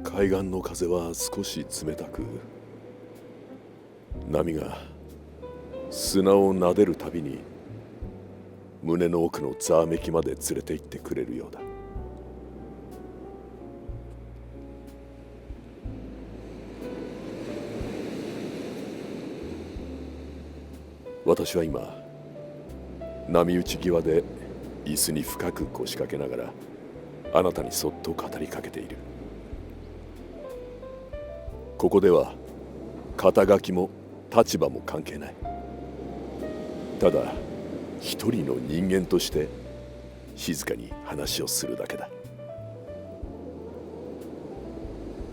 海岸の風は少し冷たく、波が砂を撫でるたびに胸の奥のざわめきまで連れて行ってくれるようだ。私は今波打ち際で椅子に深く腰掛けながらあなたにそっと語りかけている。ここでは肩書きも立場も関係ない。ただ一人の人間として静かに話をするだけだ。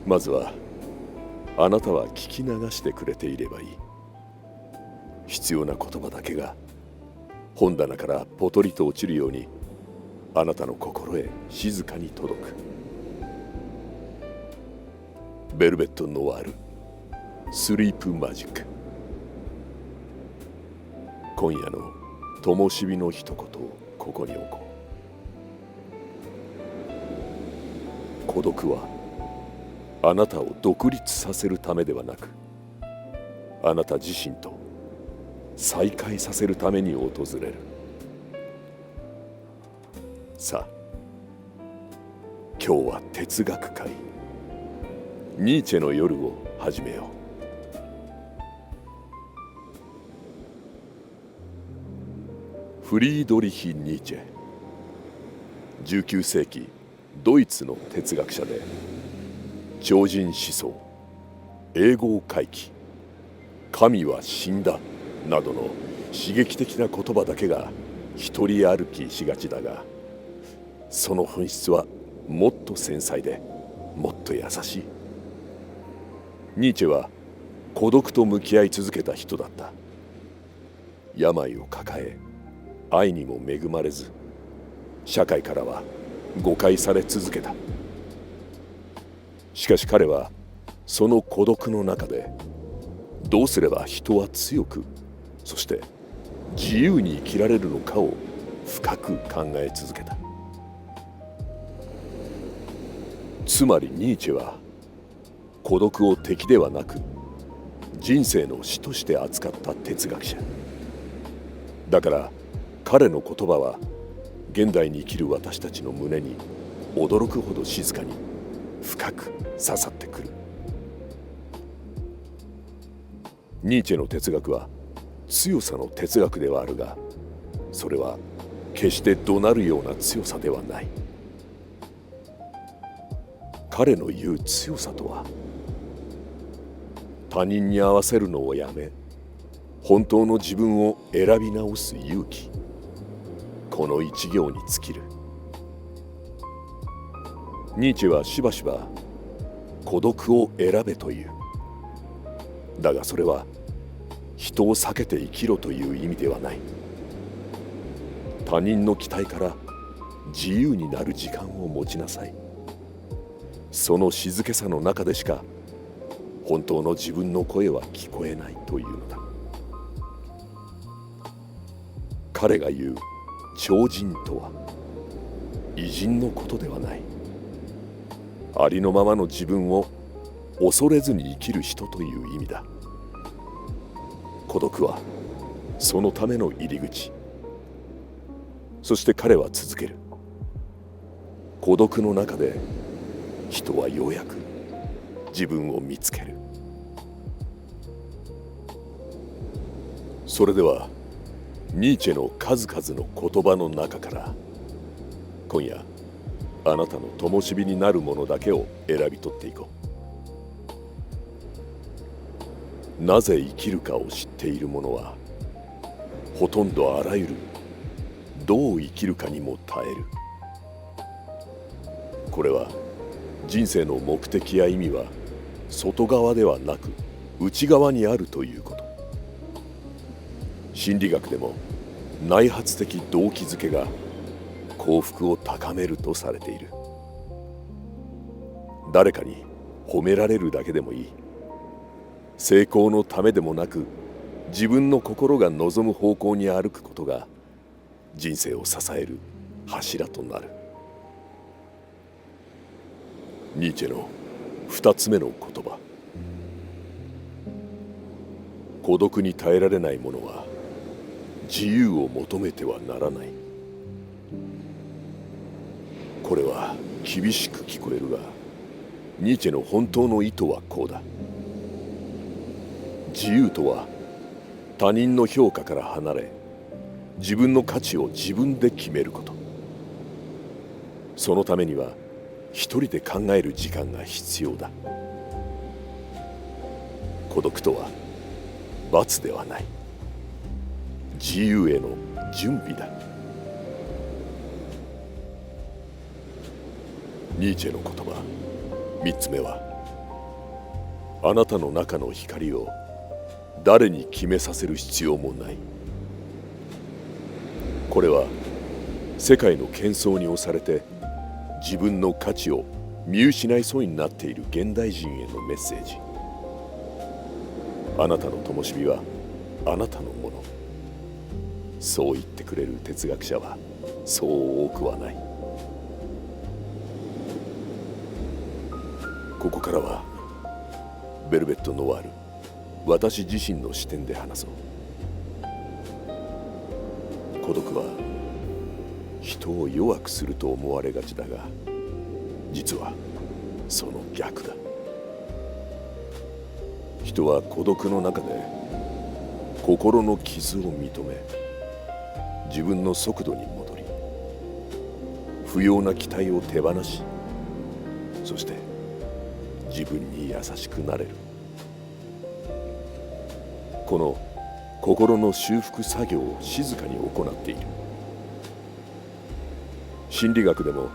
まずはあなたは聞き流してくれていればいい。必要な言葉だけが本棚からポトリと落ちるようにあなたの心へ静かに届く。ベルベット・ノワール、スリープ・マジック。今夜の灯火の一言をここに置こう。孤独はあなたを独立させるためではなく、あなた自身と再会させるために訪れる。さあ、今日は哲学会、ニーチェの夜を始めよう。フリードリヒ・ニーチェ、19世紀ドイツの哲学者で、超人思想、英語回帰、神は死んだなどの刺激的な言葉だけが一人歩きしがちだが、その本質はもっと繊細でもっと優しい。ニーチェは孤独と向き合い続けた人だった。病を抱え、愛にも恵まれず、社会からは誤解され続けた。しかし彼はその孤独の中で、どうすれば人は強く、そして自由に生きられるのかを深く考え続けた。つまりニーチェは孤独を敵ではなく人生の師として扱った哲学者だから、彼の言葉は現代に生きる私たちの胸に驚くほど静かに深く刺さってくる。ニーチェの哲学は強さの哲学ではあるが、それは決して怒鳴るような強さではない。彼の言う強さとは、他人に合わせるのをやめ、本当の自分を選び直す勇気、この一行に尽きる。ニーチェはしばしば孤独を選べという。だがそれは人を避けて生きろという意味ではない。他人の期待から自由になる時間を持ちなさい。その静けさの中でしか本当の自分の声は聞こえないというのだ。彼が言う超人とは偉人のことではない。ありのままの自分を恐れずに生きる人という意味だ。孤独はそのための入り口。そして彼は続ける。孤独の中で人はようやく自分を見つける。それではニーチェの数々の言葉の中から今夜あなたの灯火になるものだけを選び取っていこう。なぜ生きるかを知っている者はほとんどあらゆるどう生きるかにも耐える。これは人生の目的や意味は外側ではなく内側にあるということ。心理学でも内発的動機づけが幸福を高めるとされている。誰かに褒められるだけでもいい。成功のためでもなく自分の心が望む方向に歩くことが人生を支える柱となる。ニーチェの2つ目の言葉。孤独に耐えられない者は自由を求めてはならない。これは厳しく聞こえるが、ニーチェの本当の意図はこうだ。自由とは他人の評価から離れ、自分の価値を自分で決めること。そのためには一人で考える時間が必要だ。孤独とは罰ではない、自由への準備だ。ニーチェの言葉3つ目は、あなたの中の光を誰に決めさせる必要もない。これは世界の喧騒に押されて自分の価値を見失いそうになっている現代人へのメッセージ。あなたの灯火はあなたのもの。そう言ってくれる哲学者はそう多くはない。ここからはベルベット・ノワール、私自身の視点で話そう。孤独は人を弱くすると思われがちだが、実はその逆だ。人は孤独の中で心の傷を認め、自分の速度に戻り、不要な期待を手放し、そして自分に優しくなれる。この心の修復作業を静かに行っている。心理学でも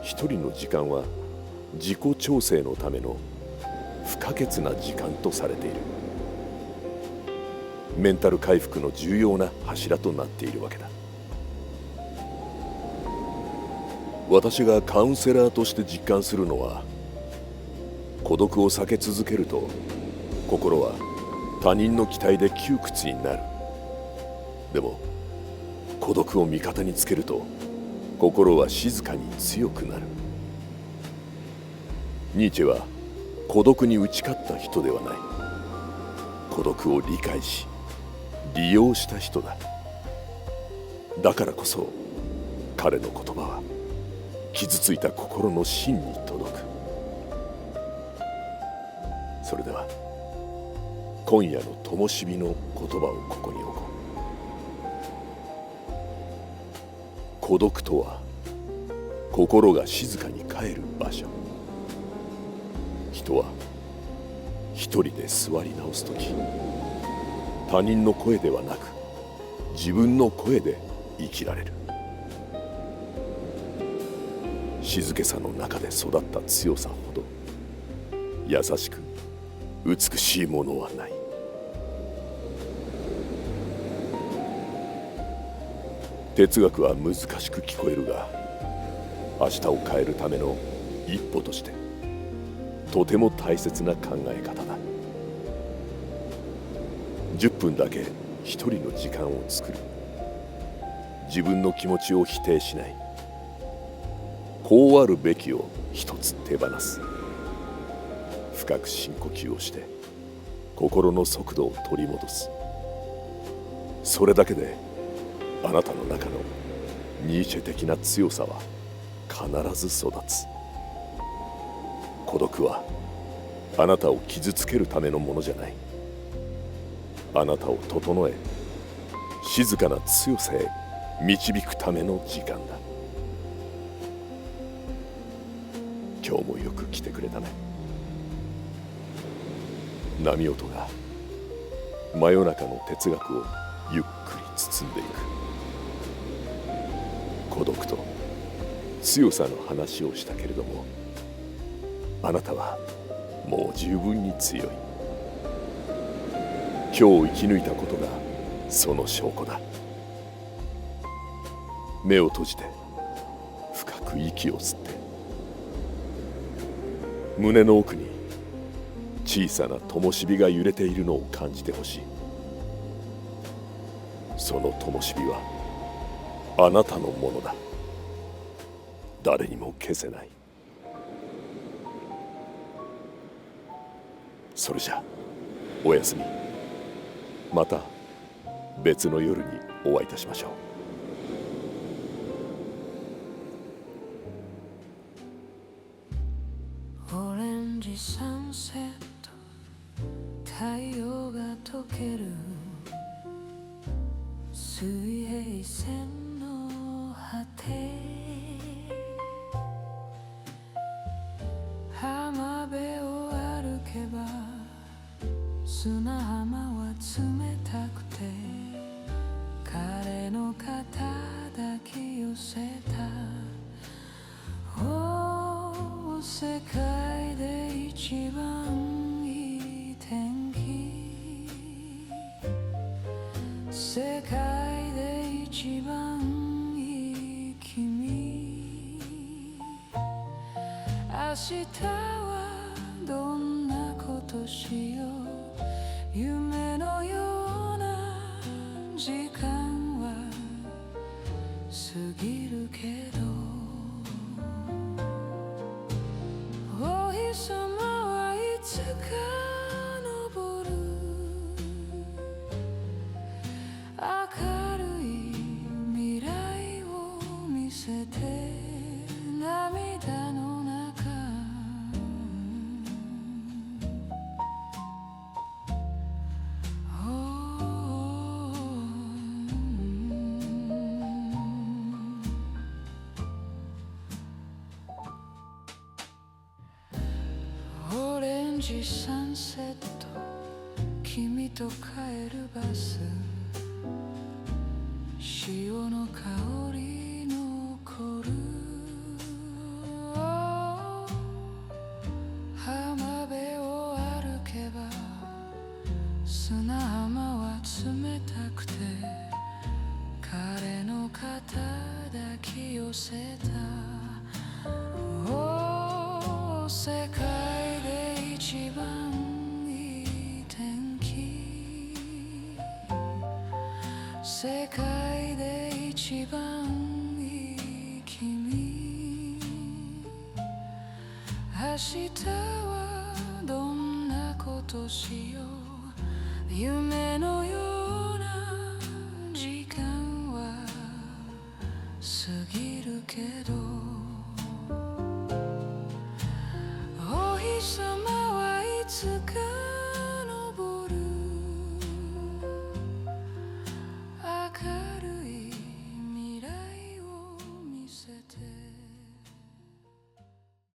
一人の時間は自己調整のための不可欠な時間とされている。メンタル回復の重要な柱となっているわけだ。私がカウンセラーとして実感するのは、孤独を避け続けると心は他人の期待で窮屈になる。でも孤独を味方につけると心は静かに強くなる。ニーチェは孤独に打ち勝った人ではない。孤独を理解し利用した人だ。だからこそ彼の言葉は傷ついた心の芯に届く。それでは今夜の灯火の言葉をここに置こう。孤独とは心が静かに帰る場所。人は一人で座り直すとき、他人の声ではなく自分の声で生きられる。静けさの中で育った強さほど優しく美しいものはない。哲学は難しく聞こえるが、明日を変えるための一歩としてとても大切な考え方だ。10分だけ一人の時間を作る。自分の気持ちを否定しない。こうあるべきを一つ手放す。深く深呼吸をして心の速度を取り戻す。それだけであなたの中のニーチェ的な強さは必ず育つ。孤独はあなたを傷つけるためのものじゃない。あなたを整え、静かな強さへ導くための時間だ。今日もよく来てくれたね。波音が真夜中の哲学をゆっくり包んでいく。孤独と強さの話をしたけれども、あなたはもう十分に強い。今日生き抜いたことがその証拠だ。目を閉じて深く息を吸って、胸の奥に小さな灯火が揺れているのを感じてほしい。その灯火はあなたのものだ。誰にも消せない。それじゃおやすみ。また別の夜にお会いいたしましょう。オレンジサンセット、太陽が溶ける水平線の果て、浜辺を歩けば砂浜は冷たくて、彼の肩抱き寄せた。世界で一番いい天気、世界で一番いい君、明日はどんなことしよう。夢のような時間は過ぎるけど、お日様はいつか昇る。明るい未来を見せて、涙の中オレンジサンセット、君と帰るバス、潮の香り残る。浜辺を歩けば砂浜は冷たくて、彼の肩抱き寄せた。世界で一番いい天気、世界で一番いい君、明日はどんなことしよう。夢のよう